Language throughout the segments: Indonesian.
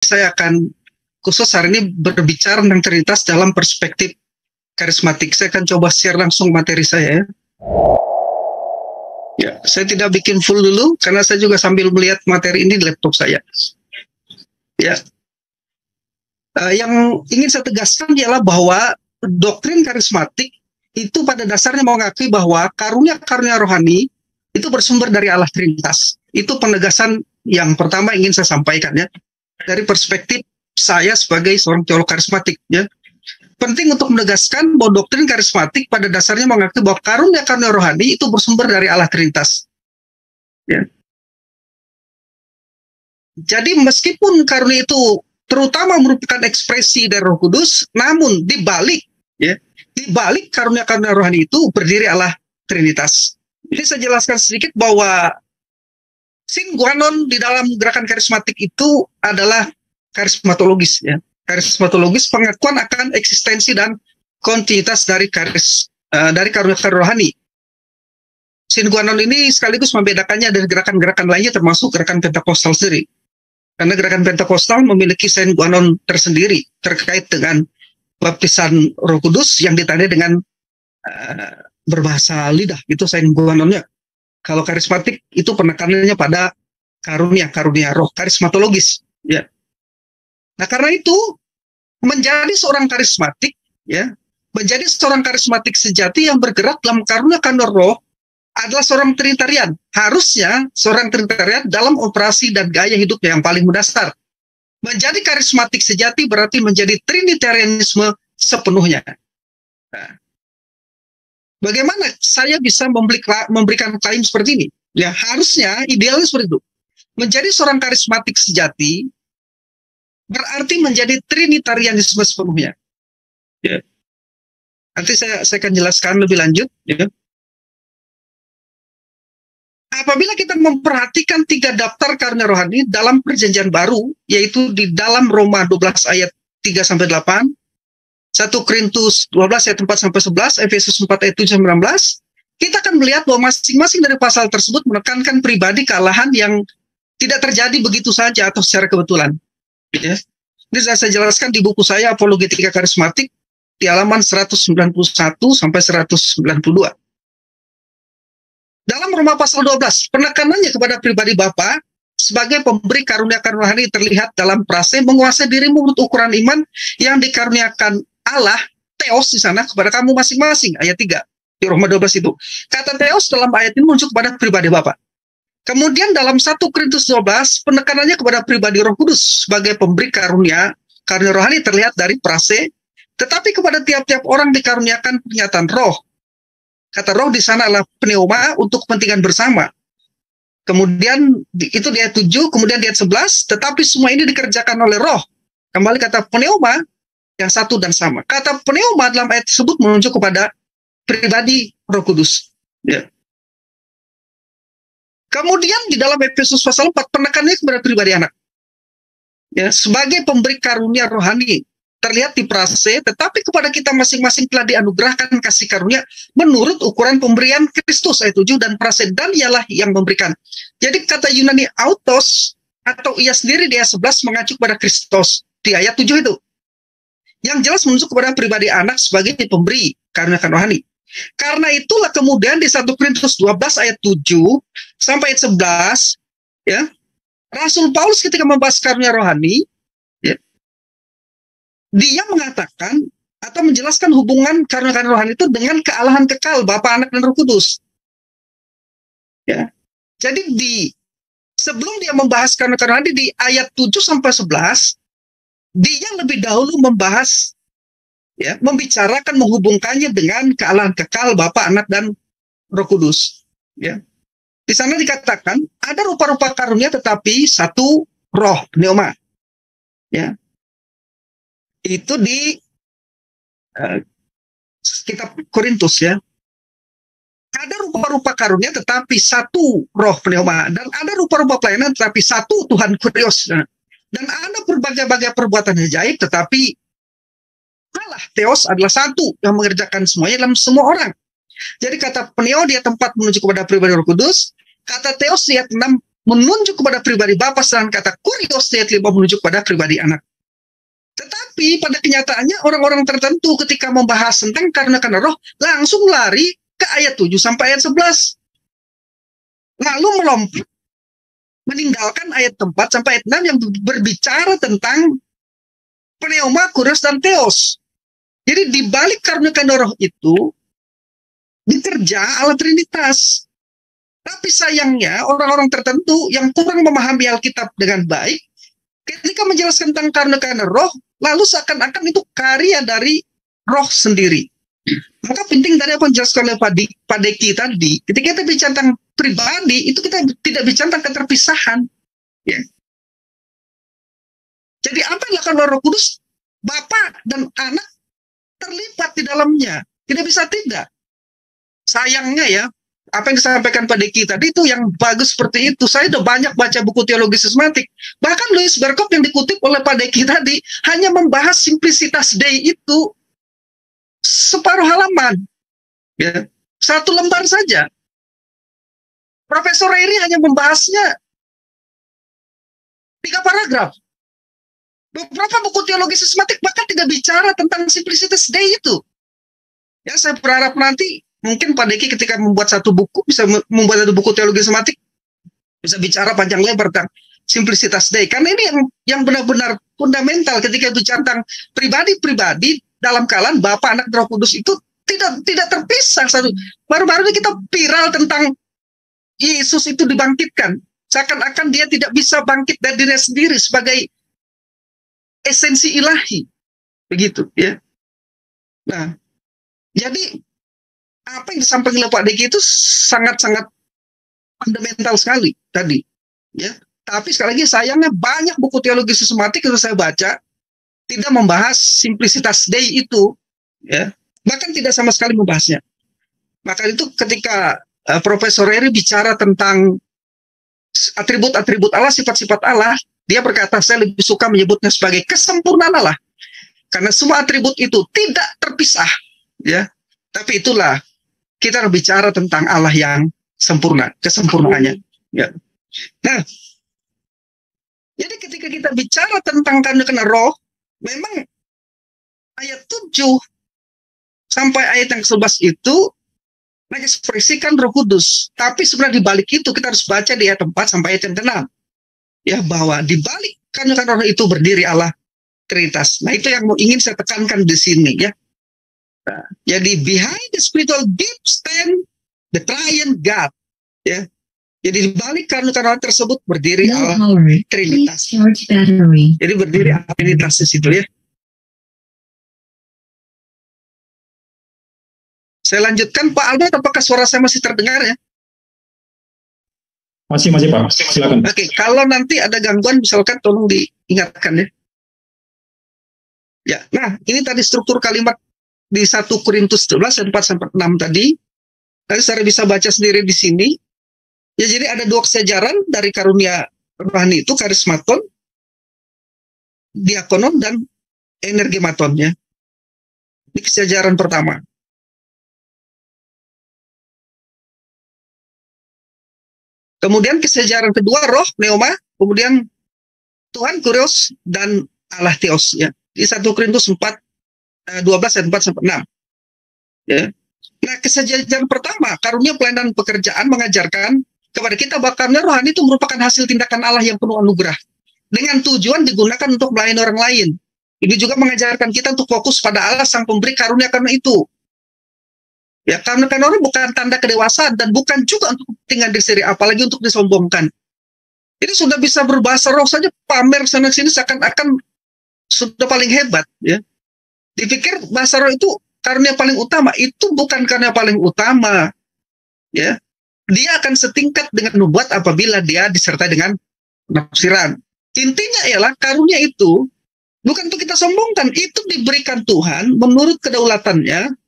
Saya akan khusus hari ini berbicara tentang Trinitas dalam perspektif karismatik. Saya akan coba share langsung materi saya. Ya, saya tidak bikin full dulu karena saya juga sambil melihat materi ini di laptop saya. Ya, yang ingin saya tegaskan ialah bahwa doktrin karismatik itu pada dasarnya mengakui bahwa karunia-karunia rohani itu bersumber dari Allah Trinitas. Itu penegasan yang pertama ingin saya sampaikan ya. Dari perspektif saya sebagai seorang teolog karismatik ya. Penting untuk menegaskan bahwa doktrin karismatik pada dasarnya mengakui bahwa karunia-karunia rohani itu bersumber dari Allah Trinitas. Ya. Jadi meskipun karunia itu terutama merupakan ekspresi dari Roh Kudus, namun dibalik karunia-karunia rohani itu berdiri Allah Trinitas. Jadi saya jelaskan sedikit bahwa sine qua non di dalam gerakan karismatik itu adalah karismatologis ya. Karismatologis pengakuan akan eksistensi dan kontinuitas dari karunia-karunia rohani. Sine qua non ini sekaligus membedakannya dari gerakan-gerakan lainnya termasuk gerakan Pentakosta sendiri. Karena gerakan Pentakosta memiliki sine qua non tersendiri terkait dengan baptisan Roh Kudus yang ditandai dengan berbahasa lidah, itu sine qua non-nya. Kalau karismatik itu penekanannya pada karunia roh, karismatologis ya. Nah, karena itu menjadi seorang karismatik ya, menjadi seorang karismatik sejati yang bergerak dalam karunia roh adalah seorang Trinitarian. Harusnya seorang Trinitarian dalam operasi dan gaya hidupnya yang paling mendasar. Menjadi karismatik sejati berarti menjadi Trinitarianisme sepenuhnya. Nah, bagaimana saya bisa memberikan klaim seperti ini? Ya, harusnya idealnya seperti itu. Menjadi seorang karismatik sejati berarti menjadi Trinitarianisme sepenuhnya. Ya. Nanti saya akan jelaskan lebih lanjut. Ya. Apabila kita memperhatikan 3 daftar karunia rohani dalam perjanjian baru, yaitu di dalam Roma 12 ayat 3-8, 1 Korintus 12 ayat 4-11, Efesus 4 ayat 7-19, kita akan melihat bahwa masing-masing dari pasal tersebut menekankan pribadi kealahan yang tidak terjadi begitu saja atau secara kebetulan. Ya. Ini saya jelaskan di buku saya Apologetika Karismatik di halaman 191 sampai 192. Dalam Roma pasal 12, penekanannya kepada pribadi Bapa sebagai pemberi karunia-karunia rohani terlihat dalam prase menguasai dirimu menurut ukuran iman yang dikaruniakan Allah, Theos di sana kepada kamu masing-masing, ayat 3 di Roma 12 itu. Kata Theos dalam ayat ini muncul kepada pribadi Bapa. Kemudian dalam 1 Korintus 12, penekanannya kepada pribadi Roh Kudus sebagai pemberi karunia rohani terlihat dari prase, tetapi kepada tiap-tiap orang dikaruniakan pernyataan roh. Kata roh di sana adalah pneuma untuk kepentingan bersama. Kemudian itu di ayat 7, kemudian di ayat 11, tetapi semua ini dikerjakan oleh roh. Kembali kata pneuma yang satu dan sama. Kata pneuma dalam ayat tersebut menunjuk kepada pribadi Roh Kudus. Ya. Kemudian di dalam Efesus pasal 4 penekanannya kepada pribadi anak. Ya, sebagai pemberi karunia rohani terlihat di prase, tetapi kepada kita masing-masing telah dianugerahkan kasih karunia menurut ukuran pemberian Kristus ayat 7 dan prase dan ialah yang memberikan. Jadi kata Yunani autos atau ia sendiri di ayat 11 mengacu kepada Kristus di ayat 7 itu. Yang jelas menunjuk kepada pribadi anak sebagai pemberi karunia rohani. Karena itulah kemudian di 1 Korintus 12 ayat 7 sampai ayat 11 ya, Rasul Paulus ketika membahas karunia rohani ya, dia mengatakan atau menjelaskan hubungan karunia rohani itu dengan kealahan kekal Bapa, Anak, dan Roh Kudus. Ya. Jadi sebelum dia membahas karunia rohani di ayat 7 sampai 11, dia lebih dahulu membahas ya, membicarakan menghubungkannya dengan kealahan kekal Bapa, Anak, dan Roh Kudus. Ya. Di sana dikatakan ada rupa-rupa karunia tetapi satu roh, pneuma. Ya. Itu di kitab Korintus ya. Ada rupa-rupa karunia tetapi satu roh, pneuma, dan ada rupa-rupa pelayanan tetapi satu Tuhan Kurios. Dan ada berbagai-bagai perbuatan ajaib tetapi Allah Theos adalah satu yang mengerjakan semuanya dalam semua orang. Jadi kata pneo dia tempat menuju kepada pribadi Roh Kudus, kata Theos di ayat 6 menunjuk kepada pribadi Bapa, sedangkan kata kurios di ayat 5 menunjuk pada pribadi anak. Tetapi pada kenyataannya orang-orang tertentu ketika membahas tentang karena roh langsung lari ke ayat 7 sampai ayat 11. Lalu melompat meninggalkan ayat 4 sampai ayat 6 yang berbicara tentang pneuma, kurios, dan theos. Jadi di balik karunia roh itu bekerja Allah Trinitas. Tapi sayangnya orang-orang tertentu yang kurang memahami Alkitab dengan baik, ketika menjelaskan tentang karunia roh, lalu seakan-akan itu karya dari roh sendiri. Maka penting tadi apa yang dijelaskan oleh Pak Deki tadi, ketika kita bicara tentang pribadi, itu kita tidak bicara tentang keterpisahan. Ya. Jadi apa yang dilakukan oleh Roh Kudus, Bapa dan Anak terlibat di dalamnya. Tidak bisa tidak. Sayangnya ya, apa yang disampaikan Pak Deki tadi itu yang bagus seperti itu. Saya udah banyak baca buku teologi sistematik. Bahkan Louis Berkop yang dikutip oleh Pak Deki tadi hanya membahas simplicitas Dei itu separuh halaman. Ya, 1 lembar saja. Profesor Reyri hanya membahasnya 3 paragraf. Beberapa buku teologi sistematik bahkan tidak bicara tentang simplicitas Dei itu. Ya, saya berharap nanti mungkin Pak Deki ketika membuat satu buku, bisa membuat satu buku teologi sistematik, bisa bicara panjang lebar tentang simplicitas Dei. Karena ini yang benar-benar fundamental ketika bicara tentang pribadi-pribadi dalam kalan Bapa, Anak, Roh Kudus itu tidak terpisah. Baru-baru ini kita viral tentang Yesus itu dibangkitkan. Seakan-akan dia tidak bisa bangkit dari dirinya sendiri sebagai esensi ilahi. Begitu, ya. Nah, jadi apa yang disampaikan oleh Pak Deki itu sangat-sangat fundamental sekali tadi, ya. Tapi sekali lagi sayangnya banyak buku teologi sistematik yang saya baca tidak membahas simplicitas Dei itu, ya. Bahkan tidak sama sekali membahasnya. Maka itu ketika Profesor Reyri bicara tentang atribut-atribut Allah, sifat-sifat Allah, dia berkata saya lebih suka menyebutnya sebagai kesempurnaan Allah. Karena semua atribut itu tidak terpisah, ya. Tapi itulah kita bicara tentang Allah yang sempurna, kesempurnaannya. Ya. Nah, jadi ketika kita bicara tentang karunia roh, memang ayat 7 sampai ayat yang ke-11 itu mengekspresikan Roh Kudus. Tapi sebenarnya di balik itu kita harus baca di ayat 4 sampai ayat yang ke-6. Ya, bahwa di balik karunia roh itu berdiri Allah Trinitas. Nah, itu yang ingin saya tekankan di sini, ya. Nah, jadi behind the spiritual gifts stand the triune God, ya. Jadi di balik karunia roh tersebut berdiri Allah Trinitas. Jadi berdiri Allah Trinitas di situ, ya. Saya lanjutkan, Pak Albert, apakah suara saya masih terdengar, ya? Masih Pak, silakan. Oke, kalau nanti ada gangguan misalkan tolong diingatkan, ya. Ya, nah ini tadi struktur kalimat di 1 Korintus 12 ayat 4 sampai 6 tadi. Tadi saya bisa baca sendiri di sini. Ya, jadi ada 2 kesejaran dari karunia rohani itu, karismaton, diakonon, dan energematon, ya. Ini kesejaran pertama. Kemudian kesejaran kedua roh, pneuma, kemudian Tuhan, kurios, dan Allah theos, ya. Di 1 Korintus 12 ayat 4 sampai 6. Ya. Nah, kesejaran pertama, karunia pelayanan pekerjaan mengajarkan kepada kita bahwa karunia rohani itu merupakan hasil tindakan Allah yang penuh anugerah dengan tujuan digunakan untuk melayani orang lain. Ini juga mengajarkan kita untuk fokus pada Allah sang pemberi karunia karena itu. Ya, karena roh bukan tanda kedewasaan dan bukan juga untuk kepentingan diri sendiri, apalagi untuk disombongkan. Jadi sudah bisa berbahasa roh saja pamer sana sini seakan-akan sudah paling hebat, ya. Dipikir bahasa roh itu karunia paling utama, itu bukan karunia paling utama, ya. Dia akan setingkat dengan nubuat apabila dia disertai dengan penafsiran. Intinya ialah karunia itu bukan untuk kita sombongkan, itu diberikan Tuhan menurut kedaulatannya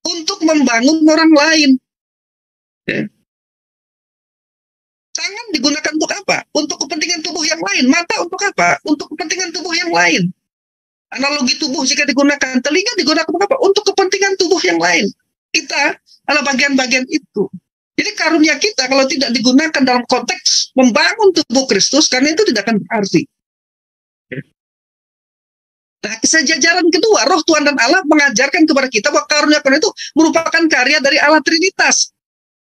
untuk membangun orang lain. Ya. Tangan digunakan untuk apa? Untuk kepentingan tubuh yang lain. Mata untuk apa? Untuk kepentingan tubuh yang lain. Analogi tubuh jika digunakan, telinga digunakan untuk apa? Untuk kepentingan tubuh yang lain. Kita adalah bagian-bagian itu. Jadi karunia kita kalau tidak digunakan dalam konteks membangun tubuh Kristus, karena itu tidak akan berarti. Nah, sejajaran kedua, Roh Tuhan dan Allah mengajarkan kepada kita bahwa karunia itu merupakan karya dari Allah Trinitas.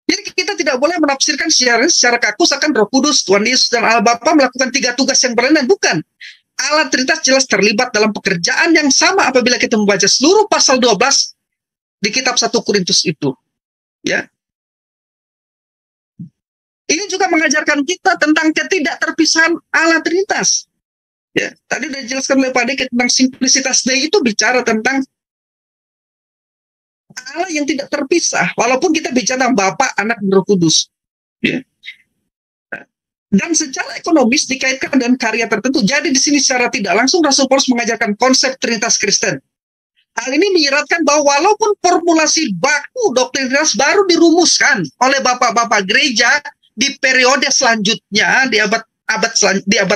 Jadi kita tidak boleh menafsirkan secara kaku seakan Roh Kudus, Tuhan Yesus, dan Allah Bapa melakukan 3 tugas yang berlainan. Bukan. Allah Trinitas jelas terlibat dalam pekerjaan yang sama apabila kita membaca seluruh pasal 12 di kitab 1 Korintus itu. Ya. Ini juga mengajarkan kita tentang ketidakterpisahan Allah Trinitas. Ya, tadi sudah dijelaskan oleh Pak Diki tentang simplicitas Dei, itu bicara tentang Allah yang tidak terpisah, walaupun kita bicara tentang Bapa, Anak, dan Roh Kudus. Ya. Dan secara ekonomis dikaitkan dengan karya tertentu. Jadi di sini secara tidak langsung Rasul Paulus mengajarkan konsep Trinitas Kristen. Hal ini menyiratkan bahwa walaupun formulasi baku doktrin Trinitas baru dirumuskan oleh bapak-bapak gereja di periode selanjutnya di abad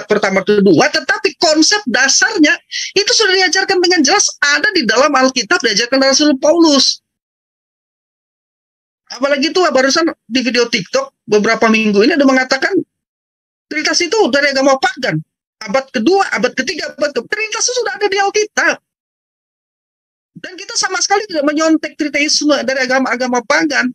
pertama kedua, tetapi konsep dasarnya itu sudah diajarkan dengan jelas ada di dalam Alkitab, diajarkan Rasul Paulus. Apalagi itu barusan di video TikTok beberapa minggu ini ada mengatakan Trinitas itu dari agama pagan. Abad kedua, abad ketiga, Trinitas itu sudah ada di Alkitab. Dan kita sama sekali tidak menyontek Trinitas dari agama-agama pagan.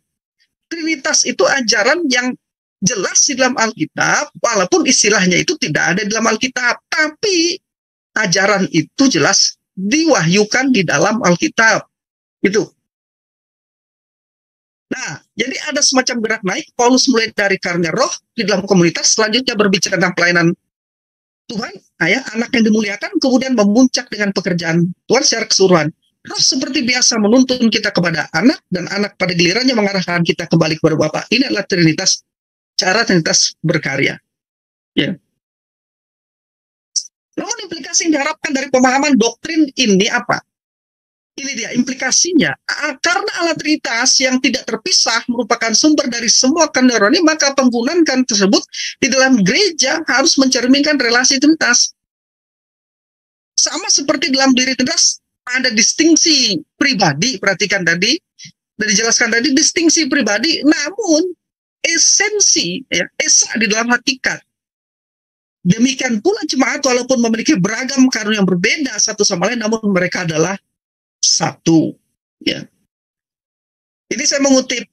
Trinitas itu ajaran yang jelas di dalam Alkitab, walaupun istilahnya itu tidak ada di dalam Alkitab. Tapi ajaran itu jelas diwahyukan di dalam Alkitab. Gitu. Nah, jadi ada semacam gerak naik. Paulus mulai dari karunia roh di dalam komunitas, selanjutnya berbicara tentang pelayanan Tuhan, ayah, anak yang dimuliakan, kemudian memuncak dengan pekerjaan Tuhan secara keseluruhan. Roh seperti biasa menuntun kita kepada anak, dan anak pada gilirannya mengarahkan kita kembali kepada Bapa. Ini adalah Trinitas, cara Trinitas berkarya. Ya. Namun implikasi yang diharapkan dari pemahaman doktrin ini apa? Ini dia implikasinya. Karena Allah Trinitas yang tidak terpisah merupakan sumber dari semua karunia rohani, maka penggunaan kan tersebut di dalam gereja harus mencerminkan relasi Trinitas. Sama seperti dalam diri Trinitas ada distingsi pribadi, perhatikan tadi, dan dijelaskan tadi distingsi pribadi, namun esensi, ya, esa di dalam hakikat. Demikian pula jemaat walaupun memiliki beragam karunia yang berbeda satu sama lain, namun mereka adalah satu. Ya. Ini saya mengutip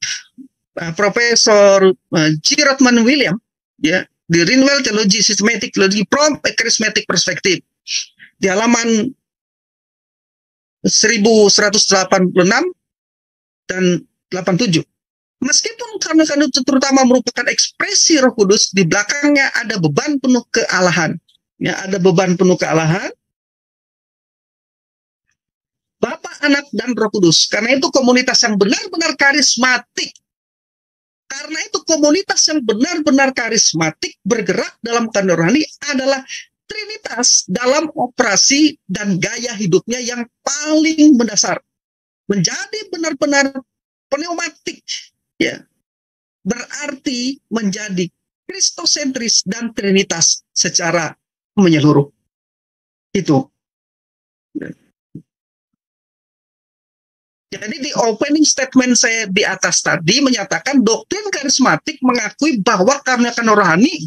Profesor G. Rothman William, ya, di Rinwell Theology, Systematic Theology from a Charismatic Perspective, di halaman 1186 dan 87. Meskipun karena itu terutama merupakan ekspresi Roh Kudus, di belakangnya ada beban penuh kealahan. Ya, ada beban penuh kealahan. Bapa, Anak, dan Roh Kudus. Karena itu komunitas yang benar-benar karismatik. Karena itu komunitas yang benar-benar karismatik bergerak dalam karunia rohani adalah Trinitas dalam operasi dan gaya hidupnya yang paling mendasar. Menjadi benar-benar pneumatik, ya, berarti menjadi kristosentris dan Trinitas secara menyeluruh. Itu. Jadi di opening statement saya di atas tadi menyatakan doktrin karismatik mengakui bahwa karunia rohani,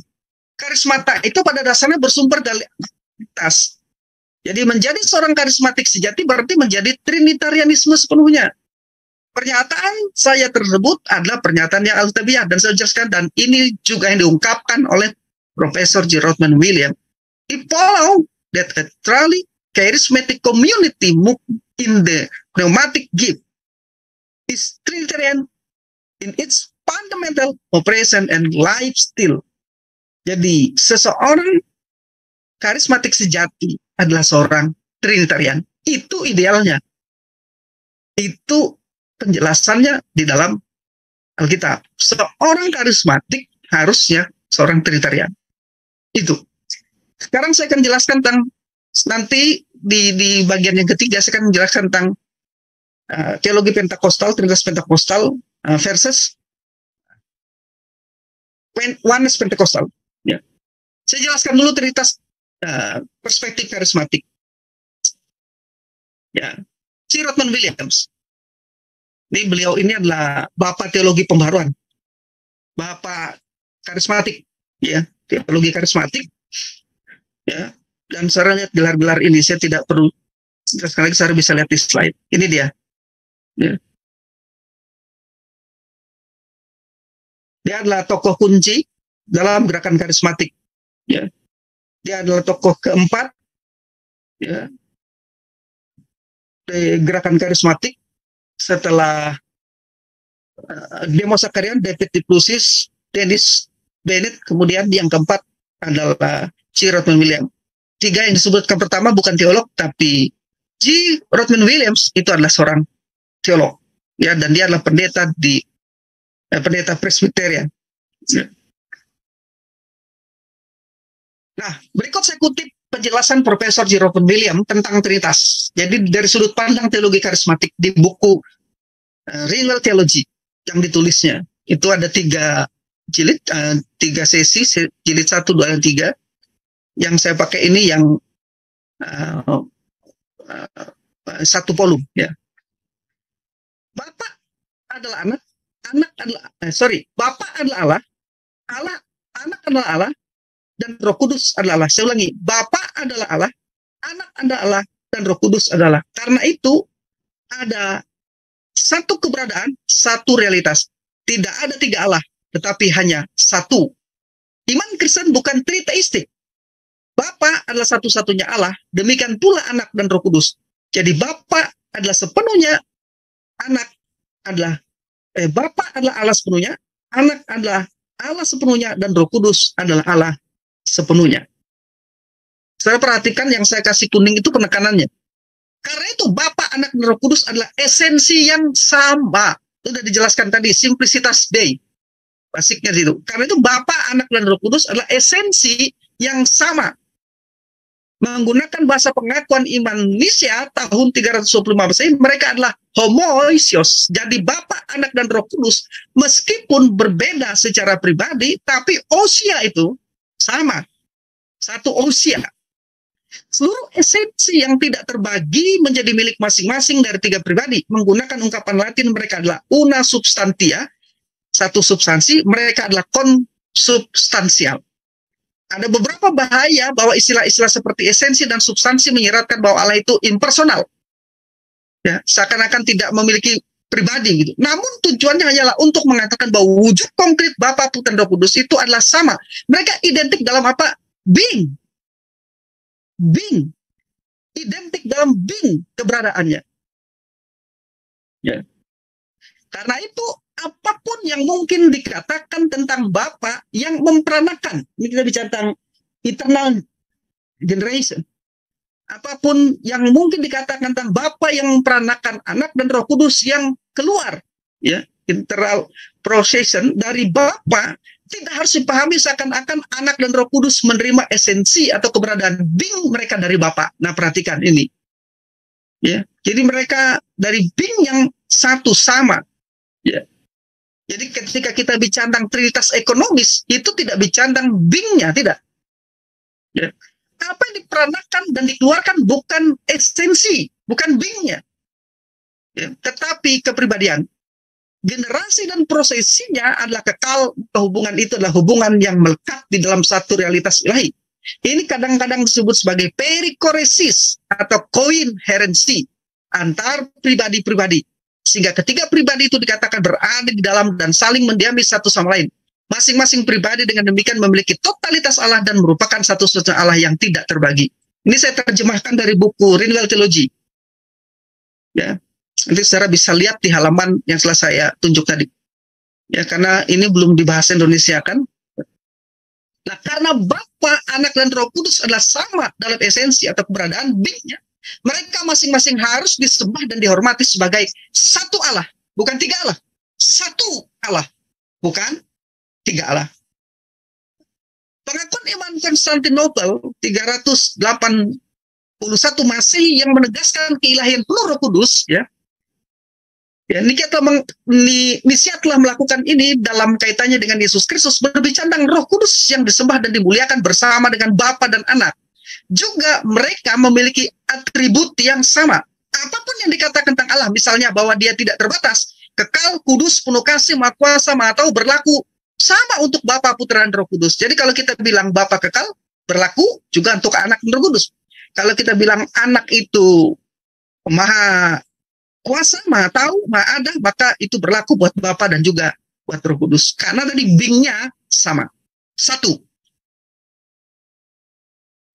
karismata itu pada dasarnya bersumber dari Trinitas. Jadi menjadi seorang karismatik sejati berarti menjadi Trinitarianisme sepenuhnya. Pernyataan saya tersebut adalah pernyataan yang altabiah dan saya jelaskan, dan ini juga yang diungkapkan oleh Profesor G. Rothman William. It follows that a truly charismatic community move in the pneumatic gift is Trinitarian in its fundamental operation and lifestyle. Jadi seseorang karismatik sejati adalah seorang Trinitarian. Itu idealnya. Itu penjelasannya di dalam Alkitab. Seorang karismatik harusnya seorang Trinitarian. Itu. Sekarang saya akan jelaskan tentang, nanti di bagian yang ketiga saya akan menjelaskan tentang teologi Pentakostal, Trinitas Pentakostal versus Oneness Pentakostal. Ya. Saya jelaskan dulu Trinitas perspektif karismatik. Ya, C. Rothman Williams. Beliau ini adalah bapak teologi pembaharuan. Bapa karismatik, ya, teologi karismatik, ya. Dan saya lihat gelar-gelar ini, saya tidak perlu sekali lagi, saya bisa lihat di slide. Ini dia. Ya. Dia adalah tokoh kunci dalam gerakan karismatik. Ya. Dia adalah tokoh keempat, ya, gerakan karismatik setelah Demo Sakarian, David Diplusis, Dennis Bennett, kemudian yang keempat adalah G. Rodman Williams. Tiga yang disebutkan pertama bukan teolog, tapi G. Rodman Williams itu adalah seorang teolog, ya, dan dia adalah pendeta di pendeta Presbyterian. Nah, berikut saya kutip penjelasan Profesor G. Rodman Williams tentang Trinitas. Jadi dari sudut pandang teologi karismatik di buku Renewal Theology yang ditulisnya, itu ada 3 jilid, 3 sesi, jilid 1, 2, dan 3. Yang saya pakai ini yang 1 volume, ya. Bapak adalah anak, anak adalah Bapak adalah Allah, anak adalah Allah, dan Roh Kudus adalah Allah. Saya ulangi, Bapa adalah Allah, Anak adalah Allah, dan Roh Kudus adalah. Karena itu ada satu keberadaan, satu realitas. Tidak ada 3 Allah, tetapi hanya satu. Iman Kristen bukan triteistik. Bapa adalah satu-satunya Allah, demikian pula Anak dan Roh Kudus. Jadi Bapa adalah sepenuhnya, Anak adalah Bapa adalah Allah sepenuhnya, Anak adalah Allah sepenuhnya, dan Roh Kudus adalah Allah sepenuhnya. Saya perhatikan yang saya kasih kuning itu penekanannya. Karena itu Bapa, Anak, dan Roh Kudus adalah esensi yang sama. Itu sudah dijelaskan tadi, simplicitas Dei. Basiknya itu. Karena itu Bapa, Anak, dan Roh Kudus adalah esensi yang sama. Menggunakan bahasa pengakuan iman Nisia tahun 325 Masehi, mereka adalah homoousios. Jadi Bapa, Anak, dan Roh Kudus meskipun berbeda secara pribadi, tapi ousia itu sama. Satu ousia. Seluruh esensi yang tidak terbagi menjadi milik masing-masing dari 3 pribadi. Menggunakan ungkapan Latin, mereka adalah una substantia, satu substansi, mereka adalah konsubstansial. Ada beberapa bahaya bahwa istilah-istilah seperti esensi dan substansi menyiratkan bahwa Allah itu impersonal. Ya, seakan-akan tidak memiliki pribadi gitu. Namun tujuannya hanyalah untuk mengatakan bahwa wujud konkret Bapa, Putra, dan Roh Kudus itu adalah sama. Mereka identik dalam apa? Being. Being. Identik dalam being keberadaannya. Ya. Karena itu apapun yang mungkin dikatakan tentang Bapa yang memperanakan, ini kita bicara tentang eternal generation. Apapun yang mungkin dikatakan tentang Bapa yang memperanakan Anak dan Roh Kudus yang keluar, ya, internal procession dari Bapa, tidak harus dipahami seakan-akan Anak dan Roh Kudus menerima esensi atau keberadaan being mereka dari Bapa. Nah, perhatikan ini. Ya, jadi mereka dari being yang satu sama. Ya. Jadi ketika kita bicara tentang trinitas ekonomis, itu tidak bicara tentang being-nya, tidak. Ya. Apa yang diperanakan dan dikeluarkan bukan esensi, bukan being-nya. Ya. Tetapi kepribadian. Generasi dan prosesinya adalah kekal, hubungan itu adalah hubungan yang melekat di dalam satu realitas ilahi. Ini kadang-kadang disebut sebagai perikoresis atau koinherensi antar pribadi-pribadi. Sehingga ketiga pribadi itu dikatakan berada di dalam dan saling mendiami satu sama lain. Masing-masing pribadi dengan demikian memiliki totalitas Allah dan merupakan satu-satunya Allah yang tidak terbagi. Ini saya terjemahkan dari buku Renewal Theology. Ya. Nanti saudara bisa lihat di halaman yang telah saya tunjuk tadi. Ya, karena ini belum dibahas Indonesia kan. Nah, karena Bapa, Anak, dan Roh Kudus adalah sama dalam esensi atau keberadaan being-nya, mereka masing-masing harus disembah dan dihormati sebagai satu Allah, bukan 3 Allah. Satu Allah, bukan 3 Allah. Pengakuan iman Konstantinopel 381 Masehi yang menegaskan keilahian penuh Roh Kudus, ya. Ya, Nisia telah melakukan ini dalam kaitannya dengan Yesus Kristus, berbicara tentang Roh Kudus yang disembah dan dimuliakan bersama dengan Bapa dan Anak. Juga mereka memiliki atribut yang sama. Apapun yang dikatakan tentang Allah, misalnya bahwa dia tidak terbatas, kekal, kudus, penuh kasih, maha kuasa, maha tahu, berlaku Sama untuk Bapa, Putra, dan Roh Kudus. Jadi kalau kita bilang Bapa kekal, berlaku juga untuk anak dan Roh Kudus. Kalau kita bilang anak itu maha kuasa, maha tahu, maha ada, maka itu berlaku buat Bapa dan juga buat Roh Kudus. Karena tadi being-nya sama. Satu.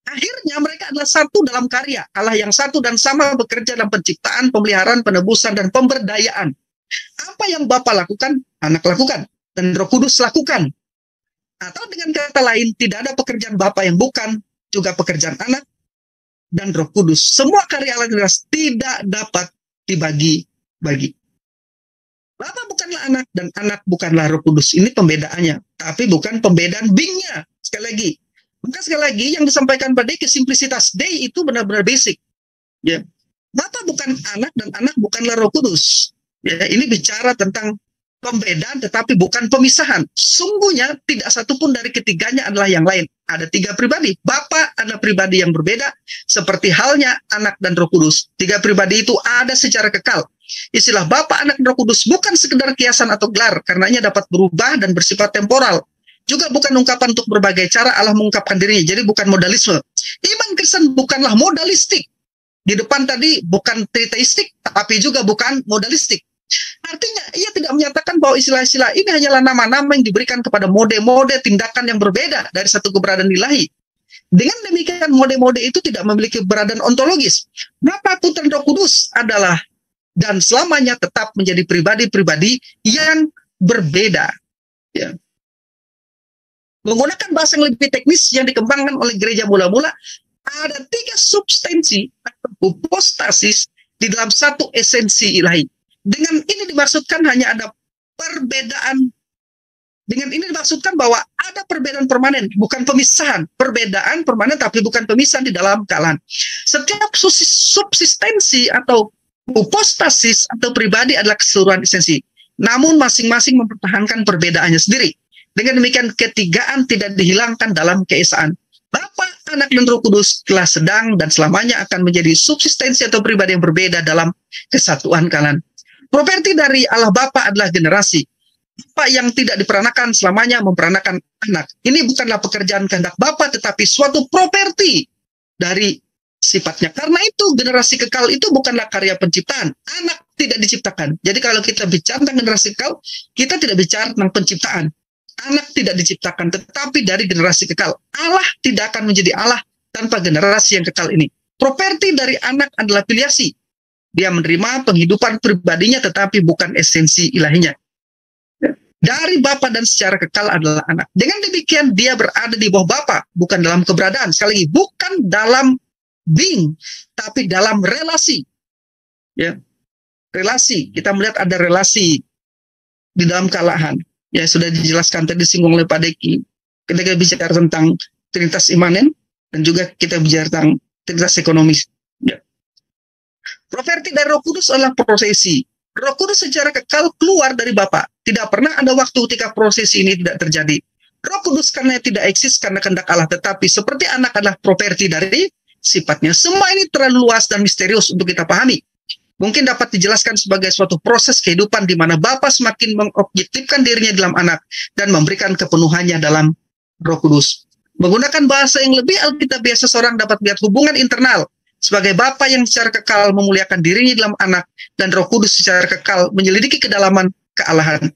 Akhirnya mereka adalah satu dalam karya. Allah yang satu dan sama bekerja dalam penciptaan, pemeliharaan, penebusan, dan pemberdayaan. Apa yang Bapa lakukan, anak lakukan. Dan Roh Kudus lakukan. Atau dengan kata lain, tidak ada pekerjaan Bapa yang bukan juga pekerjaan anak dan Roh Kudus. Semua karya Allah jelas tidak dapat dibagi-bagi. Bapa bukanlah anak dan anak bukanlah Roh Kudus. Ini pembedaannya. Tapi bukan pembedaan being-nya. Sekali lagi. Maka sekali lagi yang disampaikan pada simplicitas day itu benar-benar basic. Ya. Bapa bukan anak dan anak bukanlah Roh Kudus. Ya, ini bicara tentang pembedaan tetapi bukan pemisahan. Sungguhnya tidak satupun dari ketiganya adalah yang lain. Ada tiga pribadi. Bapa adalah pribadi yang berbeda seperti halnya anak dan Roh Kudus. Tiga pribadi itu ada secara kekal. Istilah Bapa, Anak, dan Roh Kudus bukan sekedar kiasan atau gelar, karenanya dapat berubah dan bersifat temporal. Juga bukan ungkapan untuk berbagai cara Allah mengungkapkan dirinya. Jadi bukan modalisme. Iman Kristen bukanlah modalistik. Di depan tadi bukan triteistik, tapi juga bukan modalistik. Artinya ia tidak menyatakan bahwa istilah-istilah ini hanyalah nama-nama yang diberikan kepada mode-mode tindakan yang berbeda dari satu keberadaan ilahi. Dengan demikian mode-mode itu tidak memiliki keberadaan ontologis. Bapa, Putra, dan Roh Kudus adalah dan selamanya tetap menjadi pribadi-pribadi yang berbeda. Ya. Menggunakan bahasa yang lebih teknis yang dikembangkan oleh gereja mula-mula, ada tiga substansi atau hypostasis di dalam satu esensi ilahi. Dengan ini dimaksudkan hanya ada perbedaan. Dengan ini dimaksudkan bahwa ada perbedaan permanen, bukan pemisahan. Perbedaan permanen tapi bukan pemisahan di dalam kealahan. Setiap subsistensi atau hypostasis atau pribadi adalah keseluruhan esensi. Namun masing-masing mempertahankan perbedaannya sendiri. Dengan demikian ketigaan tidak dihilangkan dalam keesaan. Bapa, Anak, dan Roh Kudus telah sedang dan selamanya akan menjadi subsistensi atau pribadi yang berbeda dalam kesatuan kealahan. Properti dari Allah Bapa adalah generasi. Bapa yang tidak diperanakan selamanya memperanakan anak. Ini bukanlah pekerjaan kehendak Bapa, tetapi suatu properti dari sifatnya. Karena itu generasi kekal itu bukanlah karya penciptaan. Anak tidak diciptakan. Jadi kalau kita bicara tentang generasi kekal, kita tidak bicara tentang penciptaan. Anak tidak diciptakan, tetapi dari generasi kekal. Allah tidak akan menjadi Allah tanpa generasi yang kekal ini. Properti dari anak adalah filiasi. Dia menerima penghidupan pribadinya, tetapi bukan esensi ilahinya. Dari Bapa dan secara kekal adalah anak. Dengan demikian, dia berada di bawah Bapa, bukan dalam keberadaan. Sekali lagi, bukan dalam being, tapi dalam relasi. Ya, relasi. Kita melihat ada relasi di dalam kealahan. Ya, sudah dijelaskan tadi disinggung oleh Pak Deki. Ketika bicara tentang trinitas imanen dan juga kita bicara tentang trinitas ekonomis. Ya. Properti dari Roh Kudus adalah prosesi. Roh Kudus secara kekal keluar dari Bapa. Tidak pernah ada waktu ketika prosesi ini tidak terjadi. Roh Kudus karena tidak eksis karena kehendak Allah, tetapi seperti anak adalah properti dari sifatnya. Semua ini terlalu luas dan misterius untuk kita pahami. Mungkin dapat dijelaskan sebagai suatu proses kehidupan di mana Bapa semakin mengobjektifkan dirinya dalam anak dan memberikan kepenuhannya dalam Roh Kudus. Menggunakan bahasa yang lebih alkitabiah, seseorang dapat melihat hubungan internal sebagai Bapa yang secara kekal memuliakan dirinya dalam anak dan Roh Kudus secara kekal menyelidiki kedalaman kealahan.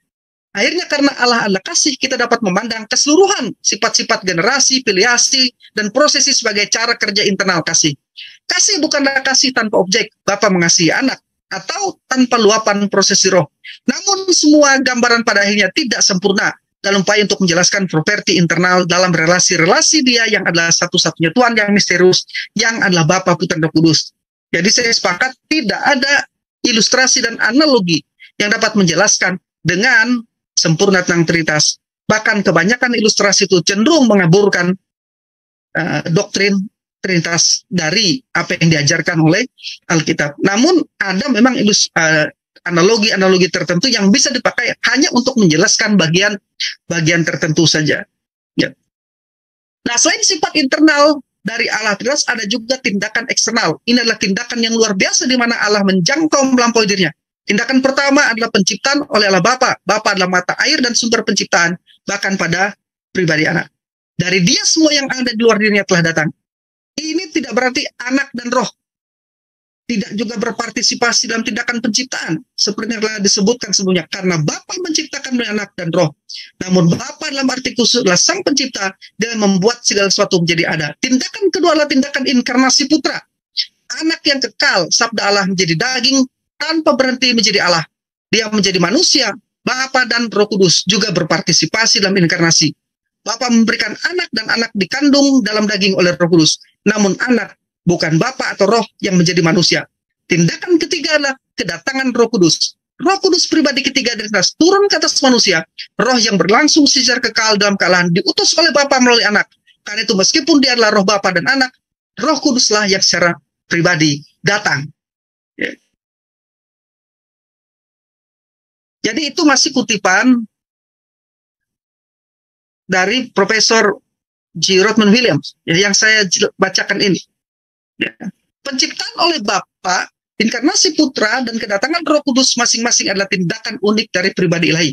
Akhirnya karena Allah adalah kasih, kita dapat memandang keseluruhan sifat-sifat generasi, filiasi, dan prosesi sebagai cara kerja internal kasih. Kasih bukanlah kasih tanpa objek, Bapa mengasihi anak, atau tanpa luapan prosesi roh. Namun semua gambaran pada akhirnya tidak sempurna dalam upaya untuk menjelaskan properti internal dalam relasi-relasi dia yang adalah satu-satunya Tuhan yang misterius, yang adalah Bapa, Putra, dan Roh Kudus. Jadi saya sepakat tidak ada ilustrasi dan analogi yang dapat menjelaskan dengan sempurna tentang Trinitas. Bahkan kebanyakan ilustrasi itu cenderung mengaburkan doktrin Trinitas dari apa yang diajarkan oleh Alkitab. Namun ada memang analogi-analogi tertentu yang bisa dipakai hanya untuk menjelaskan bagian tertentu saja. Ya. Nah, selain sifat internal dari Allah Trinitas, ada juga tindakan eksternal. Ini adalah tindakan yang luar biasa di mana Allah menjangkau melampaui dirinya. Tindakan pertama adalah penciptaan oleh Allah Bapa. Bapa adalah mata air dan sumber penciptaan. bahkan pada pribadi anak. Dari Dia semua yang ada di luar dirinya telah datang. Ini tidak berarti anak dan roh tidak juga berpartisipasi dalam tindakan penciptaan, seperti yang telah disebutkan sebelumnya, karena Bapa menciptakan anak dan roh. Namun Bapa dalam arti khusus adalah Sang Pencipta dalam membuat segala sesuatu menjadi ada. Tindakan kedua adalah tindakan inkarnasi putra. Anak yang kekal, sabda Allah menjadi daging tanpa berhenti menjadi Allah. Dia menjadi manusia. Bapa dan Roh Kudus juga berpartisipasi dalam inkarnasi. Bapa memberikan anak dan anak dikandung dalam daging oleh Roh Kudus. Namun anak bukan Bapa atau roh yang menjadi manusia. Tindakan ketiga adalah kedatangan Roh Kudus. Roh Kudus pribadi ketiga dari atas turun ke atas manusia. Roh yang berlangsung secara kekal dalam kealahan diutus oleh Bapa melalui anak. Karena itu meskipun dia adalah roh Bapa dan anak, Roh Kuduslah yang secara pribadi datang. Ya. Jadi itu masih kutipan dari Profesor G. Rodman Williams yang saya bacakan ini. Ya. Penciptaan oleh Bapa, inkarnasi Putra, dan kedatangan Roh Kudus masing-masing adalah tindakan unik dari pribadi ilahi.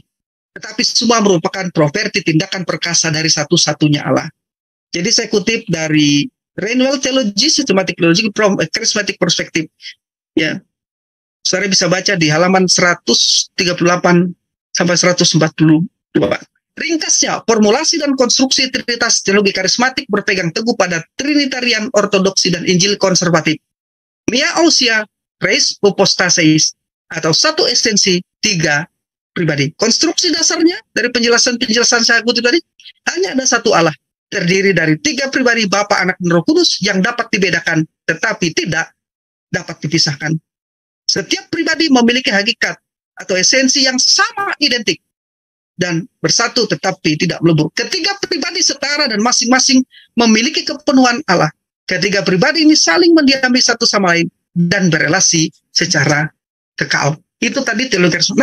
Tetapi semua merupakan properti tindakan perkasa dari satu-satunya Allah. Jadi saya kutip dari Renewal Theology, Systematic Theology from a Charismatic Perspective. Ya, saudara bisa baca di halaman 138 sampai 142. Ringkasnya, formulasi dan konstruksi Trinitas teologi karismatik berpegang teguh pada Trinitarian ortodoksi dan Injil konservatif. Mia ousia, res hypostasis, atau satu esensi, tiga pribadi. Konstruksi dasarnya dari penjelasan-penjelasan saya kutip tadi, hanya ada satu Allah, terdiri dari tiga pribadi Bapa, Anak, dan Roh Kudus yang dapat dibedakan, tetapi tidak dapat dipisahkan. Setiap pribadi memiliki hakikat atau esensi yang sama identik dan bersatu tetapi tidak melebur. Ketiga pribadi setara dan masing-masing memiliki kepenuhan Allah. Ketiga pribadi ini saling mendiami satu sama lain dan berelasi secara kekal. Itu tadi teologi karismatik.